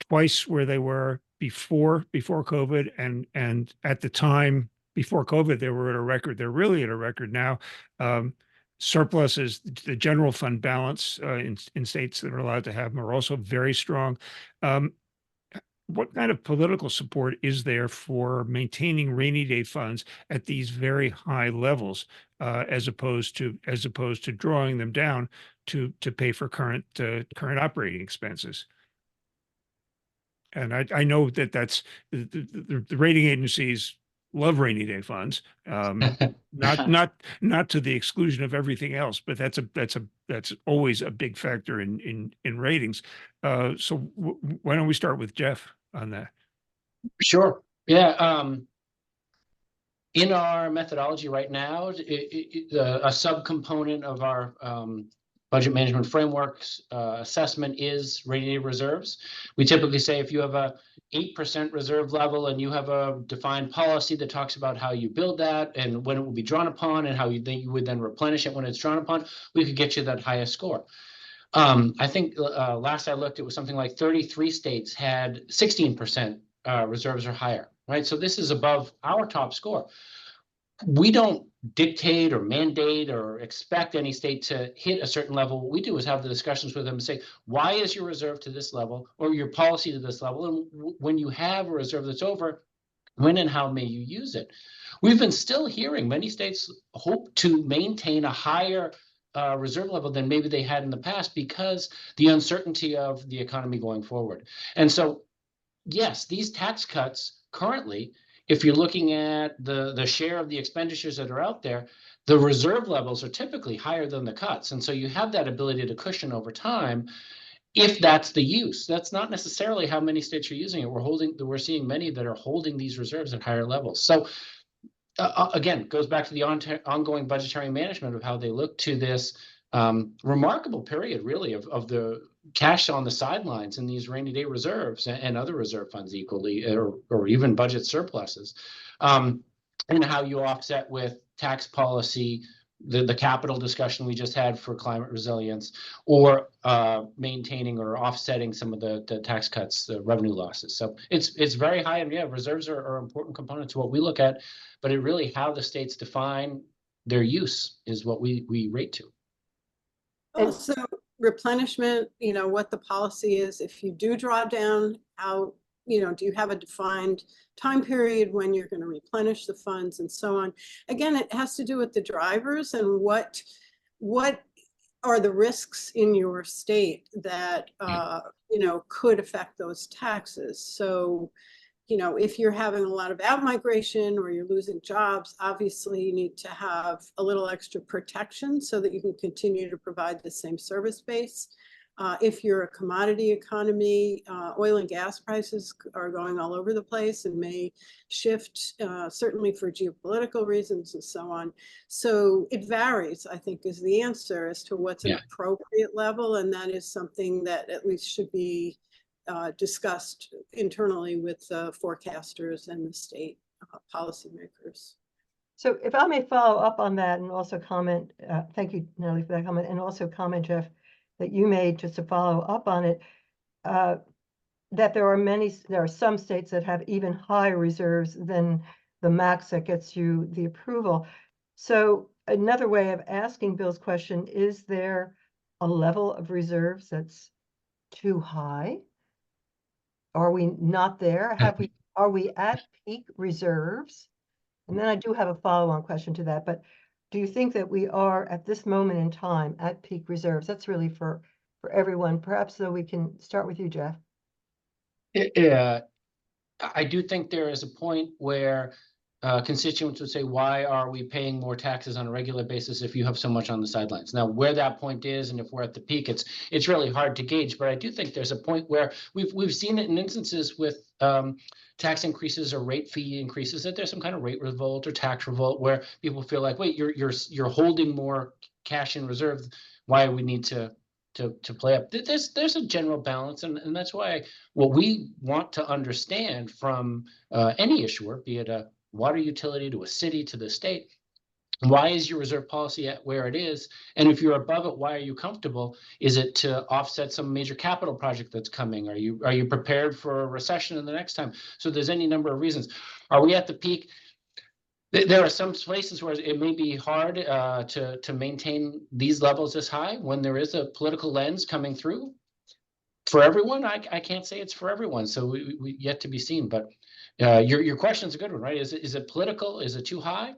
twice where they were before COVID, and at the time before COVID, they were at a record. They're really at a record now. surpluses, the general fund balance in states that are allowed to have them are also very strong. What kind of political support is there for maintaining rainy day funds at these very high levels, as opposed to drawing them down to pay for current operating expenses? And I know that that's the rating agencies love rainy day funds, not to the exclusion of everything else, but that's always a big factor in ratings. So why don't we start with Jeff on that? Sure. Yeah. In our methodology right now, a subcomponent of our budget management frameworks assessment is rainy day reserves. We typically say if you have a 8% reserve level and you have a defined policy that talks about how you build that and when it will be drawn upon and how you would then replenish it when it's drawn upon, we could get you that highest score. I think last I looked, it was something like 33 states had 16% reserves or higher, right? So this is above our top score. We don't dictate or mandate or expect any state to hit a certain level. What we do is have the discussions with them and say, why is your reserve to this level or your policy to this level? And when you have a reserve that's over, when and how may you use it? We've been still hearing many states hope to maintain a higher reserve level than maybe they had in the past because the uncertainty of the economy going forward. And so, yes, these tax cuts currently, if you're looking at the share of the expenditures that are out there, the reserve levels are typically higher than the cuts. And so you have that ability to cushion over time if that's the use. That's not necessarily how many states are using it. We're seeing many that are holding these reserves at higher levels. So again, goes back to the ongoing budgetary management of how they look to this remarkable period, really, of the cash on the sidelines in these rainy day reserves and other reserve funds equally, or even budget surpluses, and how you offset with tax policy, the capital discussion we just had for climate resilience, or maintaining or offsetting some of the tax cuts, the revenue losses. So it's very high, and yeah, reserves are an important component to what we look at, but it really how the states define their use is what we rate to. Also, replenishment, what the policy is, if you do draw down, how, do you have a defined time period when you're going to replenish the funds and so on? Again, it has to do with the drivers and what are the risks in your state that, could affect those taxes. So, if you're having a lot of out-migration or you're losing jobs, obviously you need to have a little extra protection so that you can continue to provide the same service base. If you're a commodity economy, oil and gas prices are going all over the place and may shift, certainly for geopolitical reasons and so on. So it varies, I think, is the answer as to what's an appropriate level. And that is something that at least should be discussed internally with forecasters and the state policymakers. So if I may follow up on that and also comment, thank you, Natalie, for that comment, and also comment, Jeff, that you made just to follow up on it, that there are some states that have even higher reserves than the max that gets you the approval. So another way of asking Bill's question, is there a level of reserves that's too high? Are we not there? Are we at peak reserves? And then I do have a follow-on question to that, but do you think that we are at this moment in time at peak reserves? That's really for everyone. Perhaps though we can start with you, Jeff. I do think there is a point where constituents would say, why are we paying more taxes on a regular basis if you have so much on the sidelines? Now, where that point is and if we're at the peak, it's really hard to gauge. But I do think there's a point where we've seen it in instances with tax increases or rate fee increases, that there's some kind of rate revolt or tax revolt where people feel like, wait, you're holding more cash in reserve. Why we need to play up? There's a general balance, and that's why what we want to understand from any issuer, be it a water utility to a city to the state, why is your reserve policy at where it is? And if you're above it, why are you comfortable? Is it to offset some major capital project that's coming? Are you prepared for a recession in the next time? So there's any number of reasons. Are we at the peak? There are some places where it may be hard to maintain these levels this high when there is a political lens coming through. For everyone, I can't say it's for everyone, so we yet to be seen. But your question's a good one, right? Is it political? Is it too high?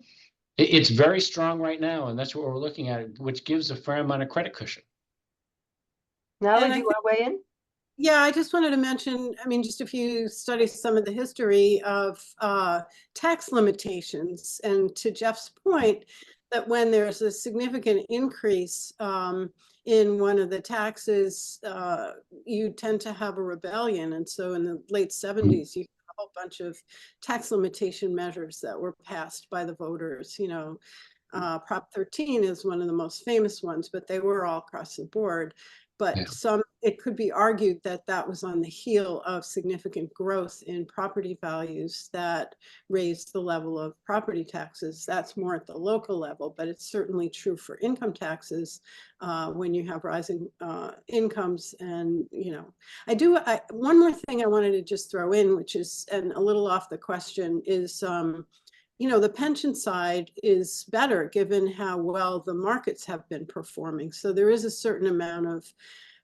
It's very strong right now, and that's what we're looking at, which gives a fair amount of credit cushion. Natalie, do you want to weigh in? Yeah, I just wanted to mention, I mean, just if you study some of the history of tax limitations, and to Jeff's point, that when there's a significant increase in one of the taxes, you tend to have a rebellion. And so in the late 70s, you had a whole bunch of tax limitation measures that were passed by the voters. You know, Prop 13 is one of the most famous ones, but they were all across the board. But Yeah. it could be argued that that was on the heel of significant growth in property values that raised the level of property taxes. That's more at the local level, but it's certainly true for income taxes when you have rising incomes. And, you know, one more thing I wanted to just throw in, which is, and a little off the question, is you know, the pension side is better given how well the markets have been performing. So there is a certain amount of,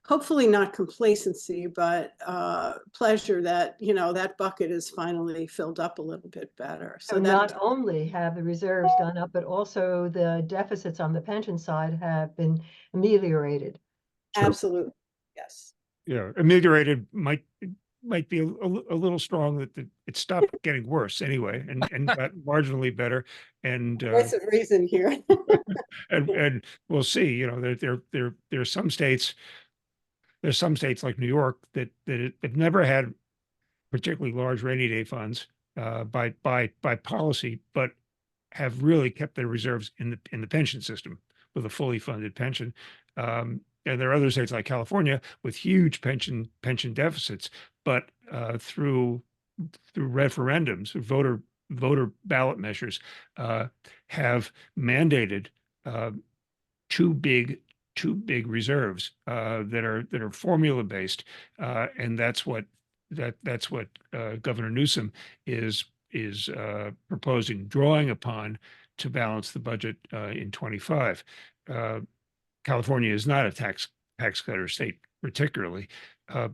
hopefully not complacency, but pleasure that, you know, that bucket is finally filled up a little bit better. So not only have the reserves gone up, but also the deficits on the pension side have been ameliorated. Absolutely, yes. Yeah, ameliorated might be a little strong, that it stopped getting worse anyway, and got marginally better. And Voice of reason here. and we'll see. You know, there are some states. There's some states like New York that have never had particularly large rainy day funds by policy, but have really kept their reserves in the pension system with a fully funded pension. And there are other states like California with huge pension deficits, but through referendums, voter ballot measures, have mandated two big reserves that are formula based, and that's what Governor Newsom is proposing, drawing upon to balance the budget in 25. California is not a tax cutter state particularly,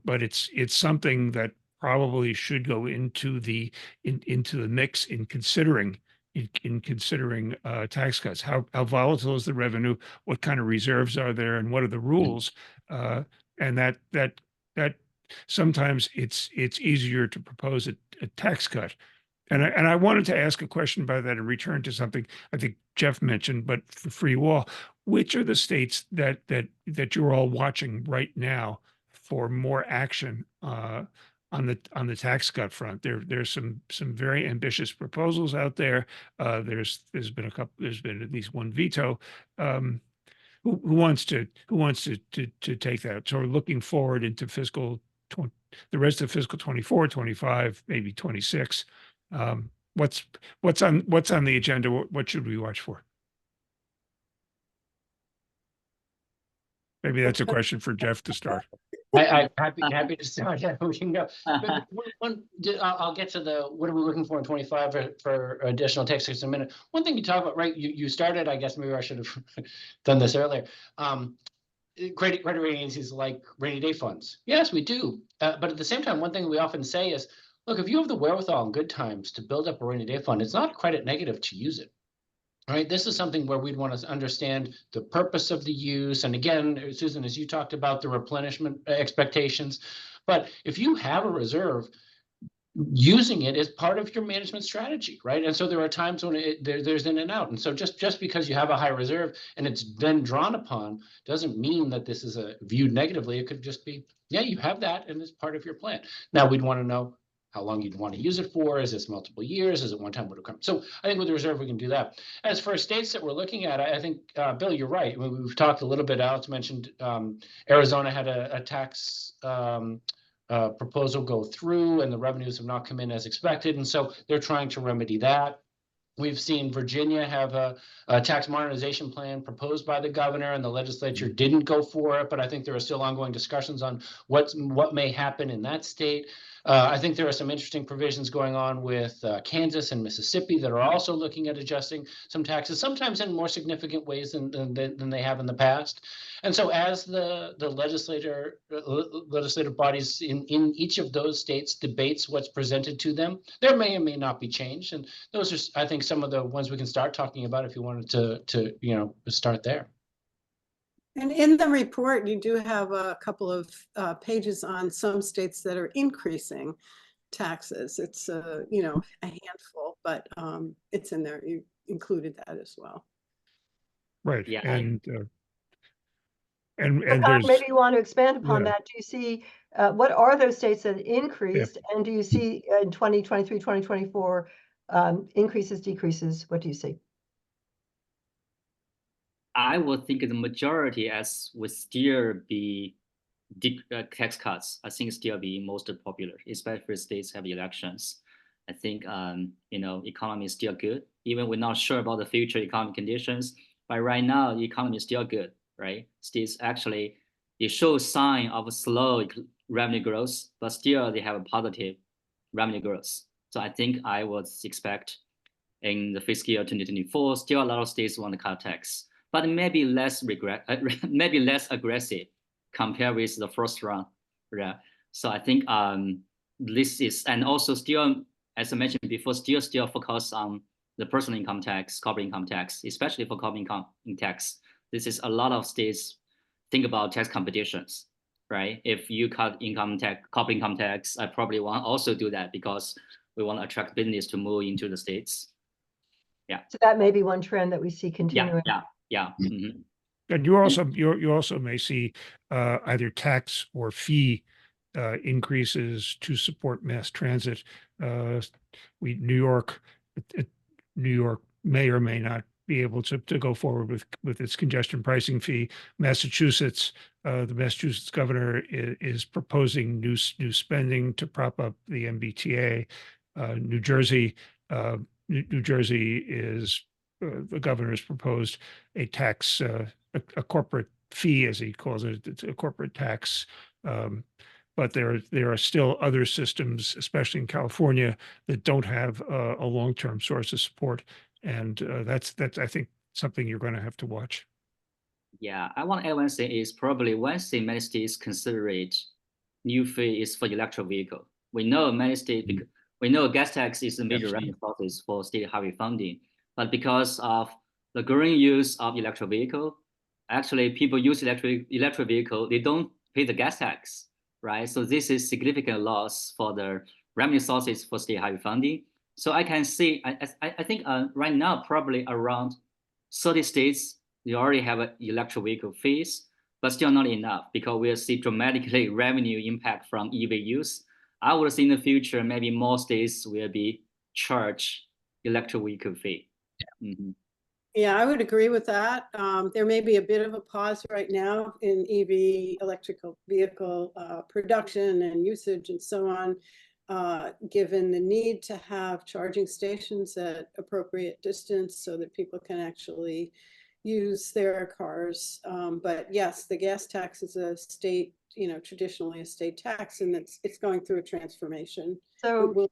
but it's something that probably should go into the mix in considering tax cuts. How volatile is the revenue? What kind of reserves are there, and what are the rules? And that sometimes it's easier to propose a tax cut. And I wanted to ask a question about that and return to something I think Jeff mentioned, but for you all, which are the states that you're all watching right now for more action on the tax cut front? There's some very ambitious proposals out there. There's been at least one veto. Who wants to take that? So we're looking forward into the rest of fiscal 24, 25, maybe 26. What's on the agenda? What should we watch for? Maybe that's a question for Jeff to start. I'm happy to start. Yeah, we can go. But I'll get to the what are we looking for in 25 for additional tax cuts in a minute. One thing you talk about, right? You started. I guess maybe I should have done this earlier. Credit rating agencies like rainy day funds. Yes, we do. But at the same time, one thing we often say is, look, if you have the wherewithal in good times to build up a rainy day fund, it's not credit negative to use it. All right, this is something where we'd want to understand the purpose of the use. And again, Susan, as you talked about the replenishment expectations, but if you have a reserve, using it is part of your management strategy, right? And so there are times when there's in and out. And so just because you have a high reserve and it's then drawn upon doesn't mean that this is viewed negatively. It could just be, yeah, you have that and it's part of your plan. Now we'd want to know how long you'd want to use it for. Is this multiple years? Is it one time would it come? So I think with the reserve, we can do that. As for states that we're looking at, I think, Bill, you're right. I mean, we've talked a little bit, Alex mentioned Arizona had a tax proposal go through and the revenues have not come in as expected. And so they're trying to remedy that. We've seen Virginia have a tax modernization plan proposed by the governor, and the legislature didn't go for it. But I think there are still ongoing discussions on what may happen in that state. I think there are some interesting provisions going on with Kansas and Mississippi that are also looking at adjusting some taxes, sometimes in more significant ways than they have in the past. And so as the legislative bodies in each of those states debates what's presented to them, there may or may not be change. And those are, I think, some of the ones we can start talking about if you wanted to start there. And in the report, you do have a couple of pages on some states that are increasing taxes. It's a handful, but it's in there. You included that as well. Right. Yeah, And Con, there's, maybe you want to expand upon yeah. that. Do you see what are those states that increased, and do you see in 2023, 2024 increases, decreases? What do you see? I would think the majority as would still be tax cuts. I think still be most popular, especially if states have elections. I think economy is still good, even we're not sure about the future economic conditions. But right now, the economy is still good, right? States actually they show sign of a slow revenue growth, but still they have a positive revenue growth. So I think I would expect in the fiscal year 2024, still a lot of states want to cut tax, but maybe less maybe less aggressive compared with the first round. Yeah. So I think this is, and also still, as I mentioned before, still focus on the personal income tax, corporate income tax, especially for corporate income tax. This is a lot of states think about tax competitions, right? If you cut income tax, corporate income tax, I probably want to also do that because we want to attract business to move into the states. Yeah. So that may be one trend that we see continuing. Yeah. Mm-hmm. And you also may see either tax or fee increases to support mass transit. New York may or may not be able to go forward with its congestion pricing fee. Massachusetts, the Massachusetts governor is proposing new spending to prop up the MBTA. New Jersey is the governor has proposed a tax, a corporate fee, as he calls it. It's a corporate tax. But there are still other systems, especially in California, that don't have a long-term source of support. And that's I think something you're going to have to watch. Yeah, I want to add one thing is probably one thing many states consider it new fee is for electric vehicle. We know many states, we know gas tax is the major revenue source for state highway funding, but because of the growing use of electric vehicle, actually people use electric vehicle, they don't pay the gas tax, right? So this is significant loss for the revenue sources for state highway funding. So I can see, I think right now probably around 30 states, they already have electric vehicle fees, but still not enough because we'll see dramatically revenue impact from EV use. I would see in the future, maybe more states will be charged electric vehicle fee. Mm-hmm. Yeah, I would agree with that. There may be a bit of a pause right now in EV electrical vehicle production and usage and so on, given the need to have charging stations at appropriate distance so that people can actually use their cars. But yes, the gas tax is a state, traditionally a state tax, and it's going through a transformation. So it will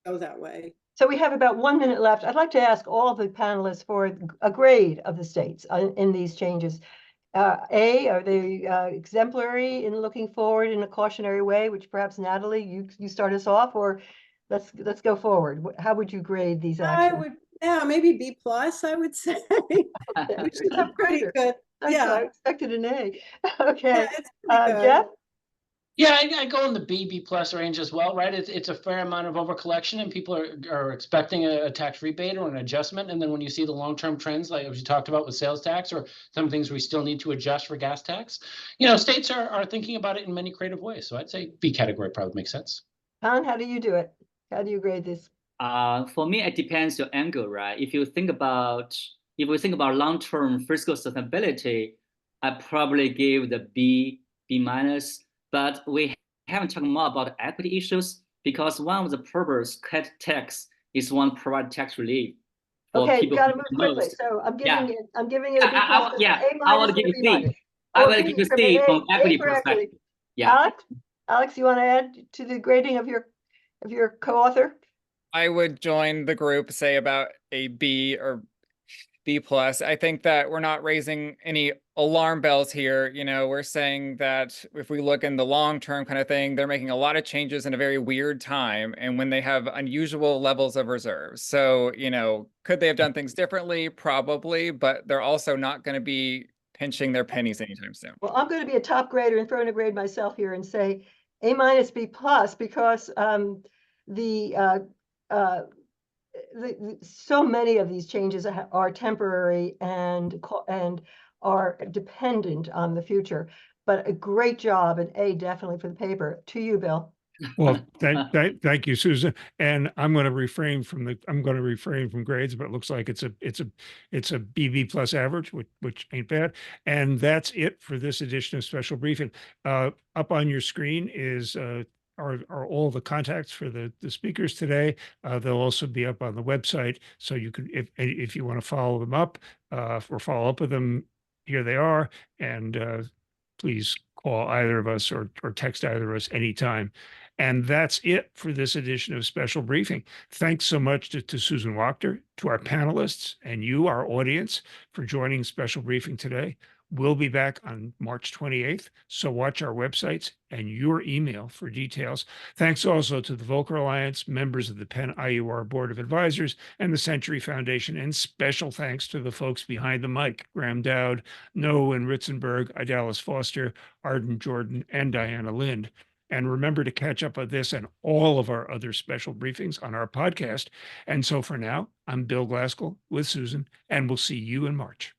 go that way. So we have about 1 minute left. I'd like to ask all the panelists for a grade of the states in these changes. A, are they exemplary in looking forward in a cautionary way, which perhaps Natalie, you start us off, or let's go forward. How would you grade these actions? Maybe B+, I would say. Which is pretty good. Yeah, I expected an A. Okay, yeah, Jeff? Yeah, I go in the B+ range as well, right? It's a fair amount of overcollection, and people are expecting a tax rebate or an adjustment. And then when you see the long-term trends, like as you talked about with sales tax, or some things we still need to adjust for gas tax, states are thinking about it in many creative ways. So I'd say B category probably makes sense. Con, how do you do it? How do you grade this? For me, it depends your angle, right? If we think about long-term fiscal sustainability, I probably give the B-. But we haven't talked more about equity issues because one of the purpose cut tax is one provide tax relief. Okay, you got to move quickly. So I'm giving it a B+. I want to give you C. I will give you C from equity perspective. Yeah. Alex? Alex, you want to add to the grading of your co-author? I would join the group, say about a B or B plus. I think that we're not raising any alarm bells here. You know, we're saying that if we look in the long term kind of thing, they're making a lot of changes in a very weird time and when they have unusual levels of reserves. So, you know, could they have done things differently? Probably, but they're also not going to be pinching their pennies anytime soon. Well, I'm going to be a top grader and throw in a grade myself here and say A minus B plus because so many of these changes are temporary and are dependent on the future. But a great job, and A definitely for the paper. To you, Bill. Well, thank you, Susan. And I'm going to refrain from grades, but it looks like it's a BB plus average, which ain't bad. And that's it for this edition of Special Briefing. Up on your screen is are all the contacts for the speakers today. They'll also be up on the website, so you can, if you want to follow them up or follow up with them, here they are. And please call either of us or text either of us anytime. And that's it for this edition of Special Briefing. Thanks so much to Susan Wachter, to our panelists, and you, our audience, for joining Special Briefing today. We'll be back on March 28th, so watch our websites and your email for details. Thanks also to the Volcker Alliance, members of the Penn IUR Board of Advisors, and the Century Foundation, and special thanks to the folks behind the mic, Graham Dowd, Noah and Ritzenberg, Idalis Foster, Arden Jordan, and Diana Lind. And remember to catch up on this and all of our other special briefings on our podcast. And so for now, I'm Bill Glaskell with Susan, and we'll see you in March.